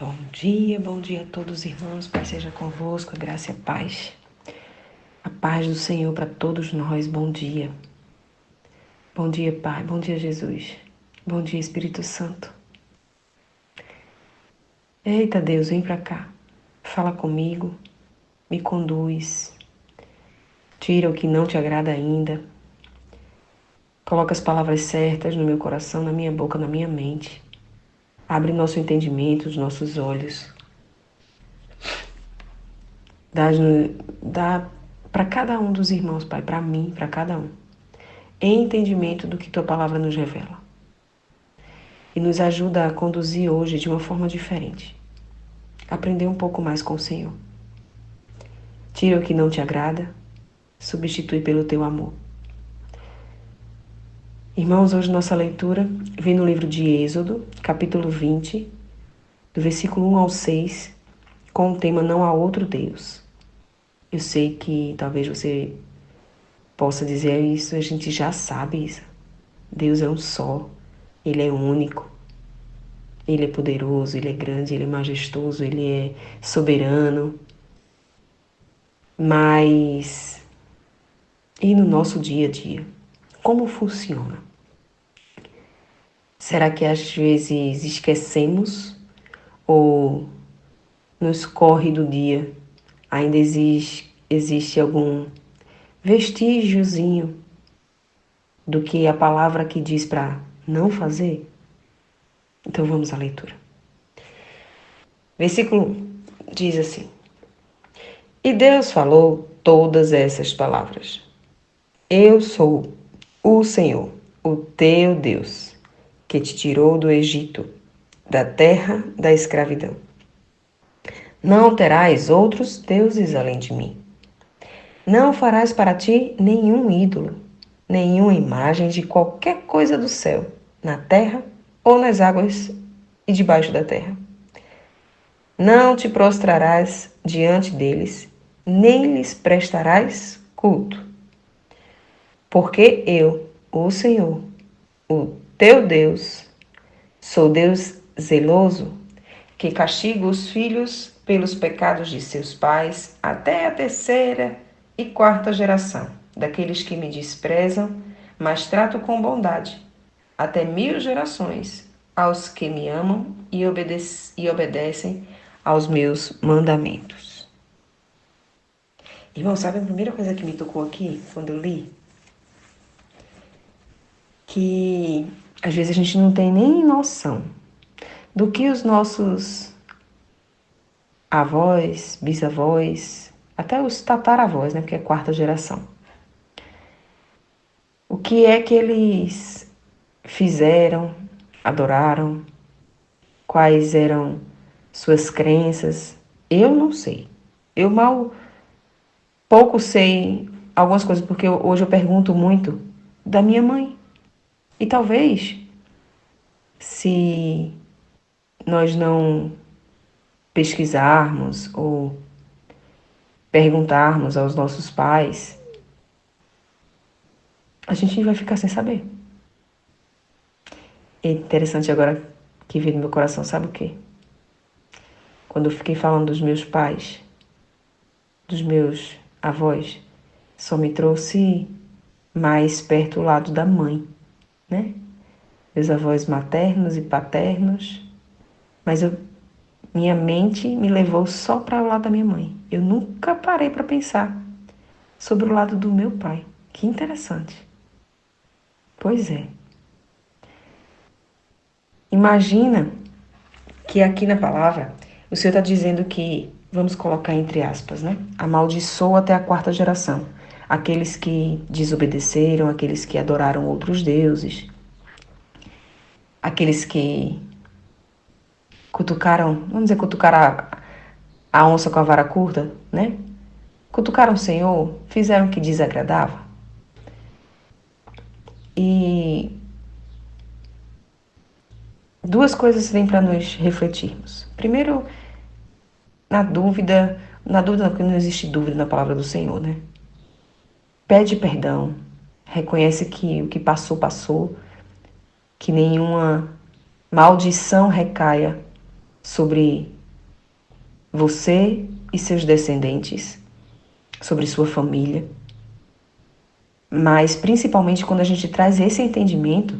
Bom dia a todos, irmãos. Pai seja convosco, a graça e a paz. A paz do Senhor para todos nós. Bom dia. Bom dia, Pai. Bom dia, Jesus. Bom dia, Espírito Santo. Eita, Deus, vem para cá. Fala comigo. Me conduz. Tira o que não te agrada ainda. Coloca as palavras certas no meu coração, na minha boca, na minha mente. Abre nosso entendimento, os nossos olhos. Dá para cada um dos irmãos, Pai, para mim, para cada um, entendimento do que Tua palavra nos revela. E nos ajuda a conduzir hoje de uma forma diferente. Aprender um pouco mais com o Senhor. Tira o que não te agrada, substitui pelo Teu amor. Irmãos, hoje nossa leitura vem no livro de Êxodo, capítulo 20, do versículo 1 ao 6, com o tema Não há outro Deus. Eu sei que talvez você possa dizer isso, a gente já sabe isso. Deus é um só, Ele é único, Ele é poderoso, Ele é grande, Ele é majestoso, Ele é soberano. Mas, e no nosso dia a dia? Como funciona? Será que às vezes esquecemos ou nos corre do dia ainda existe algum vestígiozinho do que a palavra que diz para não fazer? Então vamos à leitura. Versículo 1 diz assim: E Deus falou todas essas palavras. Eu sou o Senhor, o teu Deus, que te tirou do Egito, da terra da escravidão. Não terás outros deuses além de mim. Não farás para ti nenhum ídolo, nenhuma imagem de qualquer coisa do céu, na terra ou nas águas e debaixo da terra. Não te prostrarás diante deles, nem lhes prestarás culto. Porque eu, o Senhor, o teu Deus, sou Deus zeloso, que castiga os filhos pelos pecados de seus pais até a terceira e quarta geração, daqueles que me desprezam, mas trato com bondade, até 1000 gerações, aos que me amam e obedecem aos meus mandamentos. Irmão, sabe a primeira coisa que me tocou aqui, quando eu li? Que às vezes a gente não tem nem noção do que os nossos avós, bisavós, até os tataravós, né, porque é quarta geração. O que é que eles fizeram, adoraram, quais eram suas crenças? Eu não sei. Eu pouco sei algumas coisas, porque hoje eu pergunto muito da minha mãe. E talvez, se nós não pesquisarmos ou perguntarmos aos nossos pais, a gente vai ficar sem saber. É interessante agora que veio no meu coração, sabe o quê? Quando eu fiquei falando dos meus pais, dos meus avós, só me trouxe mais perto o lado da mãe, né? Meus avós maternos e paternos, mas minha mente me levou só para o lado da minha mãe. Eu nunca parei para pensar sobre o lado do meu pai. Que interessante. Pois é. Imagina que aqui na palavra o Senhor está dizendo que, vamos colocar entre aspas, né? Amaldiçoa até a quarta geração. Aqueles que desobedeceram, aqueles que adoraram outros deuses, aqueles que cutucaram, vamos dizer, cutucaram a onça com a vara curta, né? Cutucaram o Senhor, fizeram o que desagradava. E duas coisas vêm para nós refletirmos. Primeiro, na dúvida não, porque não existe dúvida na palavra do Senhor, né? Pede perdão, reconhece que o que passou, passou, que nenhuma maldição recaia sobre você e seus descendentes, sobre sua família. Mas principalmente quando a gente traz esse entendimento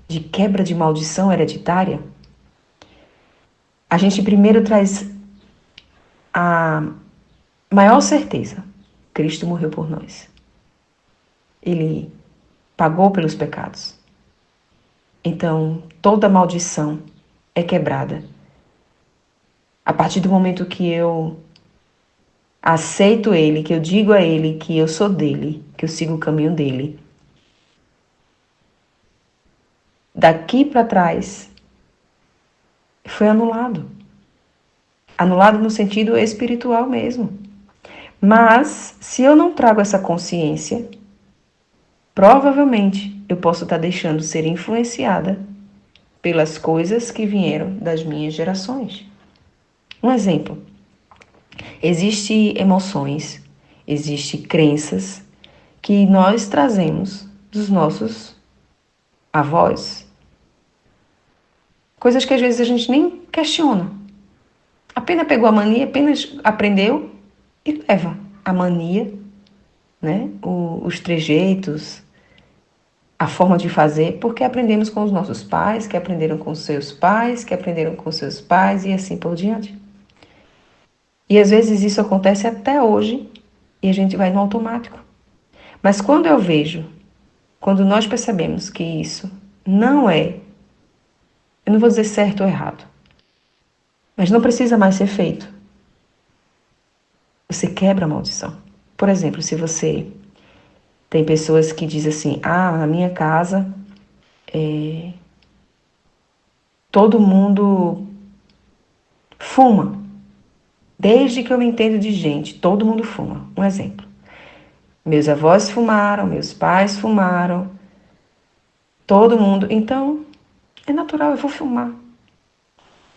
de quebra de maldição hereditária, a gente primeiro traz a maior certeza: Cristo morreu por nós. Ele pagou pelos pecados. Então, toda maldição é quebrada. A partir do momento que eu aceito Ele, que eu digo a Ele que eu sou dele, que eu sigo o caminho dele, daqui para trás foi anulado. Anulado no sentido espiritual mesmo. Mas, se eu não trago essa consciência, provavelmente eu posso estar deixando ser influenciada pelas coisas que vieram das minhas gerações. Um exemplo: existem emoções, existem crenças que nós trazemos dos nossos avós. Coisas que às vezes a gente nem questiona. Apenas pegou a mania, apenas aprendeu e leva a mania, né? Os trejeitos, a forma de fazer, porque aprendemos com os nossos pais, que aprenderam com seus pais, que aprenderam com seus pais e assim por diante. E às vezes isso acontece até hoje e a gente vai no automático. Mas quando eu vejo, quando nós percebemos que isso não é, eu não vou dizer certo ou errado, mas não precisa mais ser feito, você quebra a maldição. Por exemplo, se você tem pessoas que dizem assim: na minha casa todo mundo fuma. Desde que eu me entendo de gente, todo mundo fuma. Um exemplo. Meus avós fumaram, meus pais fumaram, todo mundo. Então, é natural, eu vou fumar.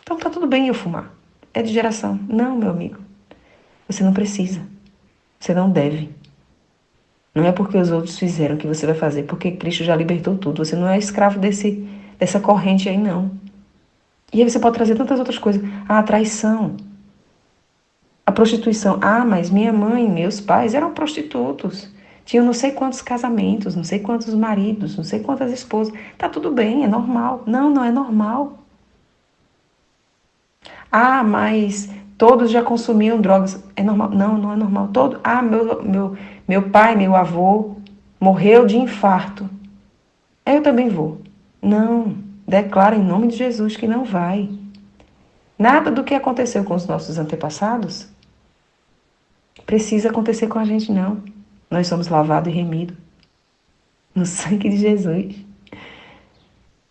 Então tá tudo bem eu fumar. É de geração. Não, meu amigo. Você não precisa. Você não deve. Não é porque os outros fizeram que você vai fazer, porque Cristo já libertou tudo. Você não é escravo dessa corrente aí, não. E aí você pode trazer tantas outras coisas. A traição. A prostituição. Mas minha mãe e meus pais eram prostitutos. Tinham não sei quantos casamentos, não sei quantos maridos, não sei quantas esposas. Tá tudo bem, é normal. Não, não é normal. Mas todos já consumiam drogas. É normal? Não, não é normal. Meu pai, meu avô morreu de infarto. Eu também vou. Não, declara em nome de Jesus que não vai. Nada do que aconteceu com os nossos antepassados precisa acontecer com a gente, não. Nós somos lavados e remidos no sangue de Jesus.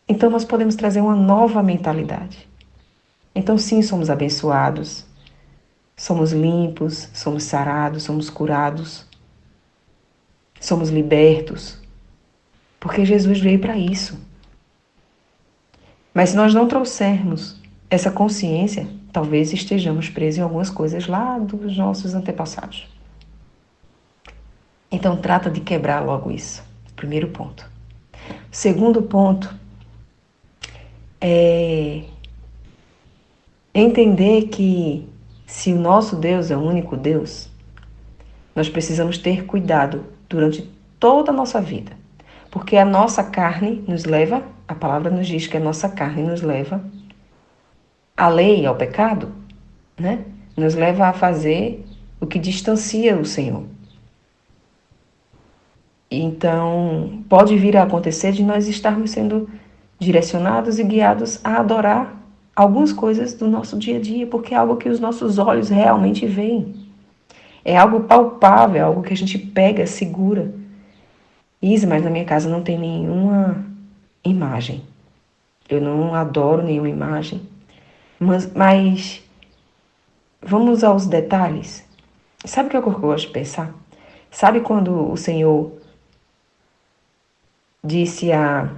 Então nós podemos trazer uma nova mentalidade. Então sim, somos abençoados, somos limpos, somos sarados, somos curados, somos libertos, porque Jesus veio para isso. Mas se nós não trouxermos essa consciência, talvez estejamos presos em algumas coisas lá dos nossos antepassados. Então trata de quebrar logo isso. Primeiro ponto. Segundo ponto é entender que se o nosso Deus é o único Deus, nós precisamos ter cuidado durante toda a nossa vida. Porque a nossa carne nos leva, a palavra nos diz que a nossa carne nos leva à lei, ao pecado, né? Nos leva a fazer o que distancia o Senhor. Então, pode vir a acontecer de nós estarmos sendo direcionados e guiados a adorar algumas coisas do nosso dia a dia, porque é algo que os nossos olhos realmente veem. É algo palpável, é algo que a gente pega, segura. Mas na minha casa não tem nenhuma imagem. Eu não adoro nenhuma imagem. Mas vamos aos detalhes. Sabe o que eu gosto de pensar? Sabe quando o Senhor disse a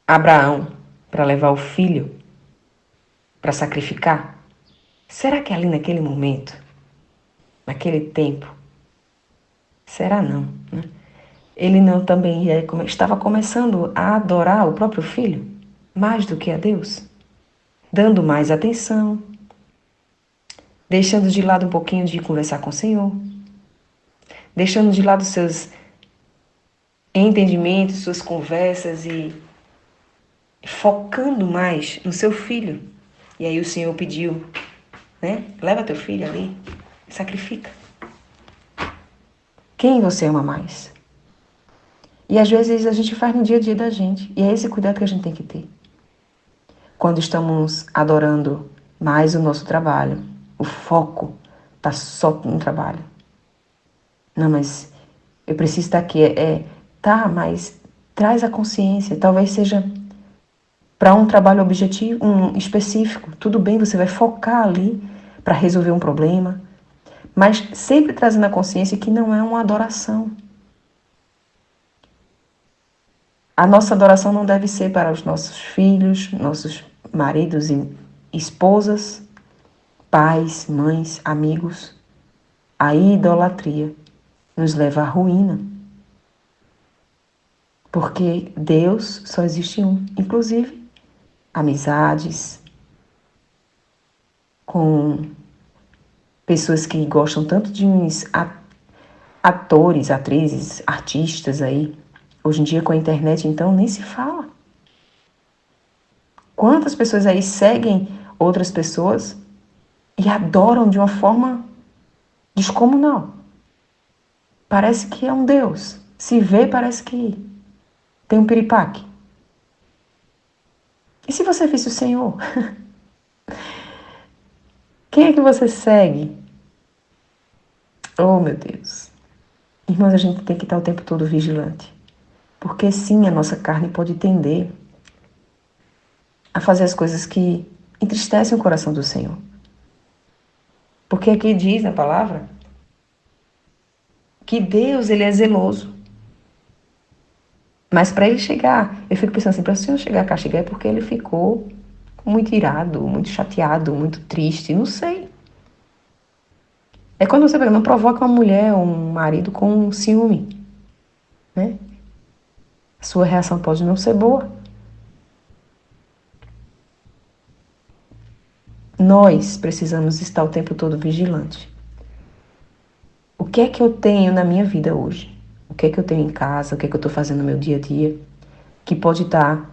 Abraão para levar o filho para sacrificar? Será que ali naquele momento, naquele tempo, será não, né? Ele não também estava começando a adorar o próprio filho? mais do que a Deus? Dando mais atenção, deixando de lado um pouquinho de conversar com o Senhor, deixando de lado seus entendimentos, suas conversas e focando mais no seu filho. E aí o Senhor pediu, né? Leva teu filho ali, sacrifica. Quem você ama mais? E às vezes a gente faz no dia a dia da gente. E é esse cuidado que a gente tem que ter. Quando estamos adorando mais o nosso trabalho, o foco está só no trabalho. Não, mas eu preciso estar aqui. Tá, mas traz a consciência. Talvez seja para um trabalho objetivo, um específico. Tudo bem, você vai focar ali para resolver um problema. Mas sempre trazendo a consciência que não é uma adoração. A nossa adoração não deve ser para os nossos filhos, nossos maridos e esposas, pais, mães, amigos. A idolatria nos leva à ruína. Porque Deus só existe um. Inclusive, amizades com pessoas que gostam tanto de uns atores, atrizes, artistas aí. Hoje em dia com a internet, então, nem se fala. Quantas pessoas aí seguem outras pessoas e adoram de uma forma descomunal? Parece que é um Deus. Se vê, parece que tem um piripaque. E se você visse o Senhor? Quem é que você segue? Oh, meu Deus. Irmãos, a gente tem que estar o tempo todo vigilante. Porque sim, a nossa carne pode tender a fazer as coisas que entristecem o coração do Senhor. Porque aqui diz na palavra que Deus, ele é zeloso. Mas para ele chegar, eu fico pensando assim, para o Senhor chegar a castigar é porque ele ficou muito irado, muito chateado, muito triste, não sei. É quando você não provoca uma mulher ou um marido com ciúme, né? A sua reação pode não ser boa. Nós precisamos estar o tempo todo vigilante. O que é que eu tenho na minha vida hoje? O que é que eu tenho em casa? O que é que eu estou fazendo no meu dia a dia? Que pode estar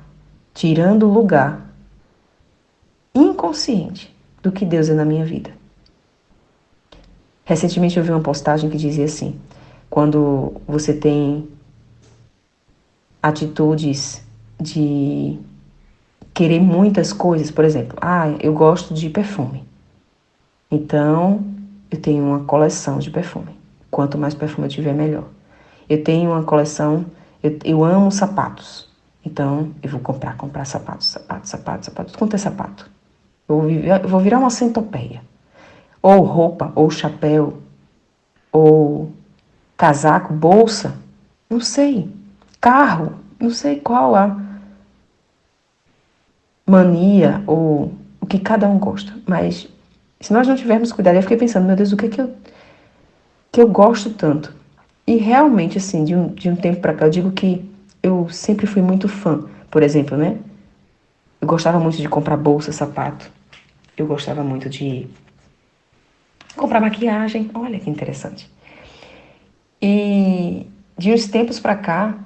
tirando o lugar inconsciente do que Deus é na minha vida. Recentemente eu vi uma postagem que dizia assim: quando você tem atitudes de querer muitas coisas, por exemplo, eu gosto de perfume. Então, eu tenho uma coleção de perfume. Quanto mais perfume eu tiver, melhor. Eu tenho uma coleção, eu amo sapatos. Então, eu vou comprar sapatos. Quanto é sapato? Eu vou virar uma centopeia. Ou roupa, ou chapéu, ou casaco, bolsa, não sei. Carro, não sei qual a mania ou o que cada um gosta. Mas se nós não tivermos cuidado, eu fiquei pensando, meu Deus, o que é que eu gosto tanto? E realmente, assim, de um tempo pra cá, eu digo que eu sempre fui muito fã. Por exemplo, né? Eu gostava muito de comprar bolsa, sapato. Eu gostava muito de comprar maquiagem. Olha que interessante. E de uns tempos pra cá,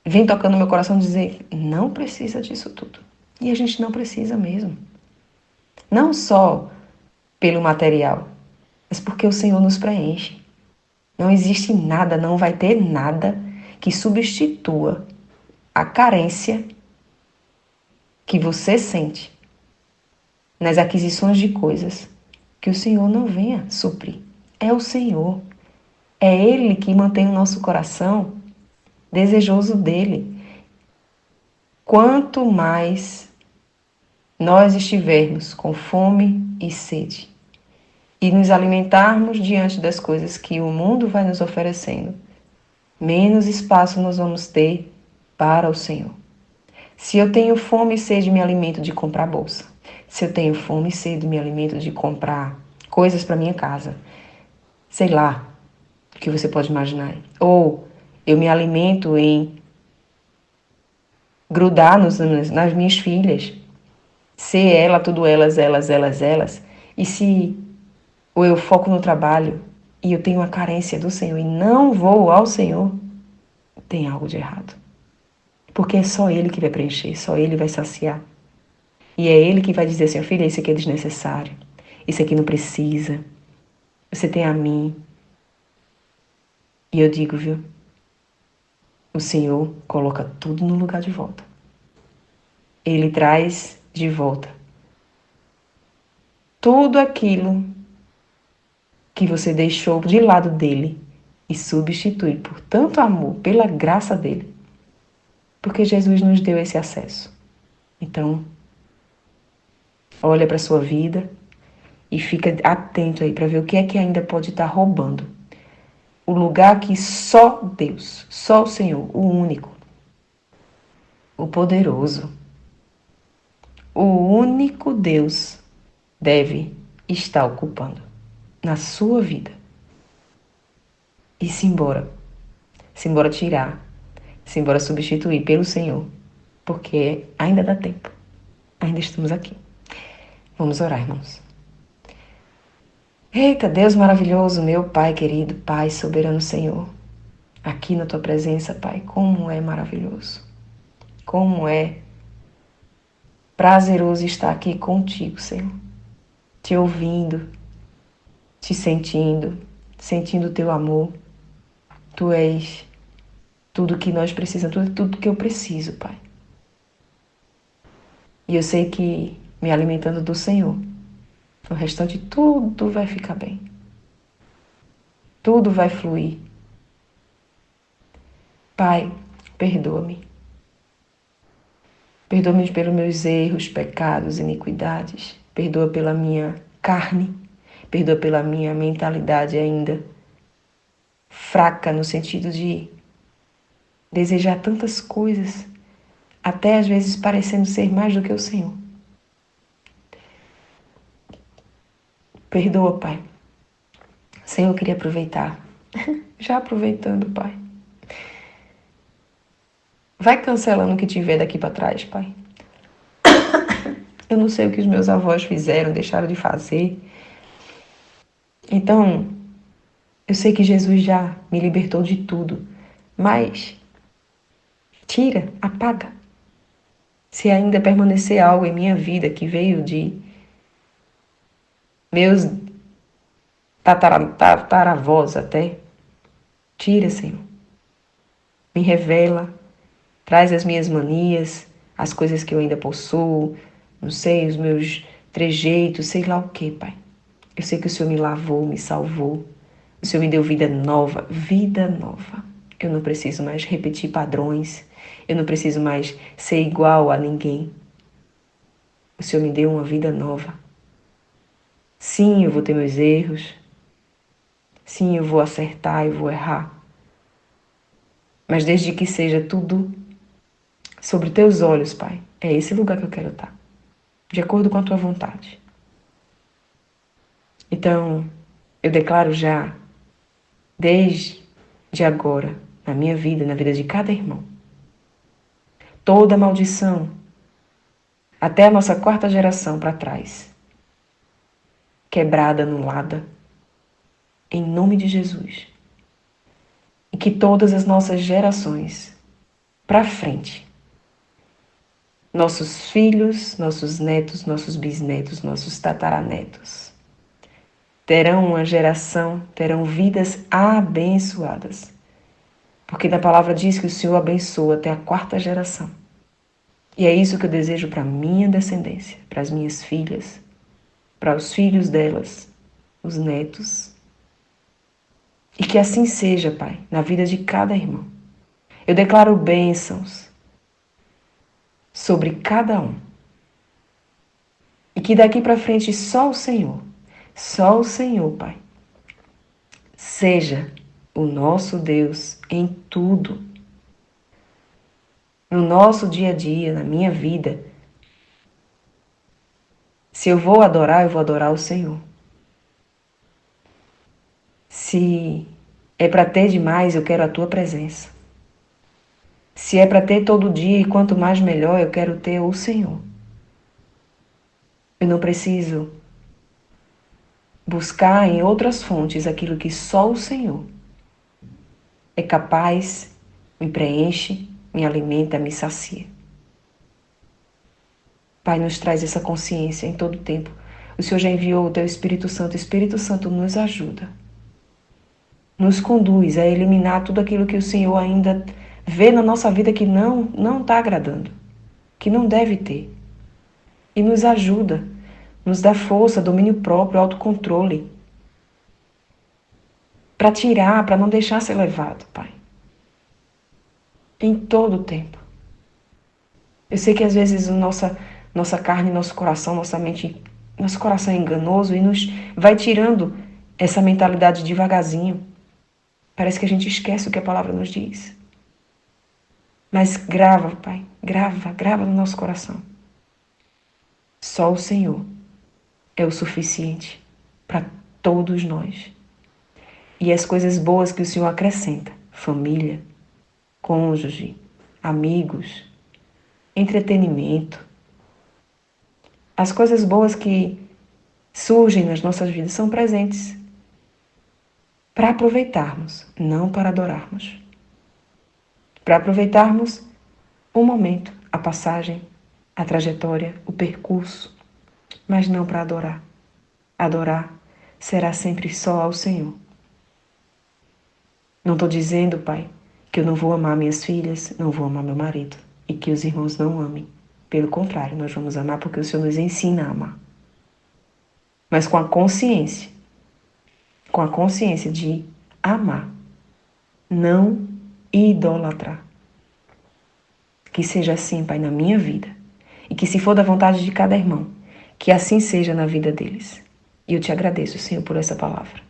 vem tocando no meu coração dizer, não precisa disso tudo. E a gente não precisa mesmo. Não só pelo material, mas porque o Senhor nos preenche. Não existe nada, não vai ter nada que substitua a carência que você sente nas aquisições de coisas que o Senhor não venha suprir. É o Senhor. É Ele que mantém o nosso coração desejoso dele. Quanto mais nós estivermos com fome e sede e nos alimentarmos diante das coisas que o mundo vai nos oferecendo, menos espaço nós vamos ter para o Senhor. Se eu tenho fome e sede, me alimento de comprar bolsa. Se eu tenho fome e sede, me alimento de comprar coisas para minha casa. Sei lá, o que você pode imaginar. Ou eu me alimento em grudar nas minhas filhas, ser ela, tudo elas, e se ou eu foco no trabalho e eu tenho uma carência do Senhor e não vou ao Senhor, tem algo de errado. Porque é só Ele que vai preencher, só Ele vai saciar. E é Ele que vai dizer assim, filha, isso aqui é desnecessário, isso aqui não precisa, você tem a mim. E eu digo, viu, o Senhor coloca tudo no lugar de volta. Ele traz de volta tudo aquilo que você deixou de lado dele e substitui por tanto amor, pela graça dele. Porque Jesus nos deu esse acesso. Então, olha para a sua vida e fica atento aí para ver o que é que ainda pode estar roubando. O lugar que só Deus, só o Senhor, o único, o poderoso, o único Deus deve estar ocupando na sua vida. E simbora tirar, simbora substituir pelo Senhor, porque ainda dá tempo, ainda estamos aqui. Vamos orar, irmãos. Eita, Deus maravilhoso, meu Pai querido, Pai soberano Senhor, aqui na Tua presença, Pai, como é maravilhoso, como é prazeroso estar aqui contigo, Senhor, te ouvindo, te sentindo, sentindo o Teu amor. Tu és tudo que nós precisamos, tudo que eu preciso, Pai. E eu sei que me alimentando do Senhor, o restante tudo vai ficar bem. Tudo vai fluir. Pai, perdoa-me. Perdoa-me pelos meus erros, pecados, iniquidades. Perdoa pela minha carne. Perdoa pela minha mentalidade ainda fraca no sentido de desejar tantas coisas, até às vezes parecendo ser mais do que o Senhor. Perdoa, Pai. Senhor, eu queria aproveitar. Já aproveitando, Pai. Vai cancelando o que tiver daqui para trás, Pai. Eu não sei o que os meus avós fizeram, deixaram de fazer. Então, eu sei que Jesus já me libertou de tudo, mas tira, apaga. Se ainda permanecer algo em minha vida que veio de meus tataravós até, tira, Senhor. Me revela, traz as minhas manias, as coisas que eu ainda possuo, não sei, os meus trejeitos, sei lá o que, Pai. Eu sei que o Senhor me lavou, me salvou. O Senhor me deu vida nova, vida nova. Eu não preciso mais repetir padrões. Eu não preciso mais ser igual a ninguém. O Senhor me deu uma vida nova. Sim, eu vou ter meus erros. Sim, eu vou acertar, eu vou errar. Mas desde que seja tudo sobre teus olhos, Pai, é esse lugar que eu quero estar. De acordo com a tua vontade. Então, eu declaro já, desde agora, na minha vida, na vida de cada irmão, toda maldição, até a nossa quarta geração para trás, quebrada, anulada, em nome de Jesus. E que todas as nossas gerações, para frente, nossos filhos, nossos netos, nossos bisnetos, nossos tataranetos, terão uma geração, terão vidas abençoadas. Porque na palavra diz que o Senhor abençoa até a quarta geração. E é isso que eu desejo para a minha descendência, para as minhas filhas, para os filhos delas, os netos. E que assim seja, Pai, na vida de cada irmão. Eu declaro bênçãos sobre cada um. E que daqui para frente só o Senhor, Pai, seja o nosso Deus em tudo. No nosso dia a dia, na minha vida. Se eu vou adorar o Senhor. Se é para ter demais, eu quero a tua presença. Se é para ter todo dia e quanto mais melhor, eu quero ter o Senhor. Eu não preciso buscar em outras fontes aquilo que só o Senhor é capaz, me preenche, me alimenta, me sacia. Pai, nos traz essa consciência em todo tempo. O Senhor já enviou o Teu Espírito Santo. O Espírito Santo nos ajuda, nos conduz a eliminar tudo aquilo que o Senhor ainda vê na nossa vida que não está agradando, que não deve ter. E nos ajuda, nos dá força, domínio próprio, autocontrole, para tirar, para não deixar ser levado, Pai. Em todo o tempo. Eu sei que às vezes nossa carne, nosso coração, nossa mente, nosso coração é enganoso e nos vai tirando essa mentalidade devagarzinho. Parece que a gente esquece o que a palavra nos diz. Mas grava, Pai, grava no nosso coração. Só o Senhor é o suficiente para todos nós. E as coisas boas que o Senhor acrescenta, família, cônjuge, amigos, entretenimento, as coisas boas que surgem nas nossas vidas são presentes para aproveitarmos, não para adorarmos. Para aproveitarmos o momento, a passagem, a trajetória, o percurso, mas não para adorar. Adorar será sempre só ao Senhor. Não estou dizendo, Pai, que eu não vou amar minhas filhas, não vou amar meu marido e que os irmãos não amem. Pelo contrário, nós vamos amar porque o Senhor nos ensina a amar. Mas com a consciência de amar, não idolatrar. Que seja assim, Pai, na minha vida. E que se for da vontade de cada irmão, que assim seja na vida deles. E eu te agradeço, Senhor, por essa palavra.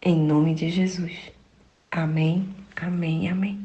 Em nome de Jesus. Amém, amém, amém.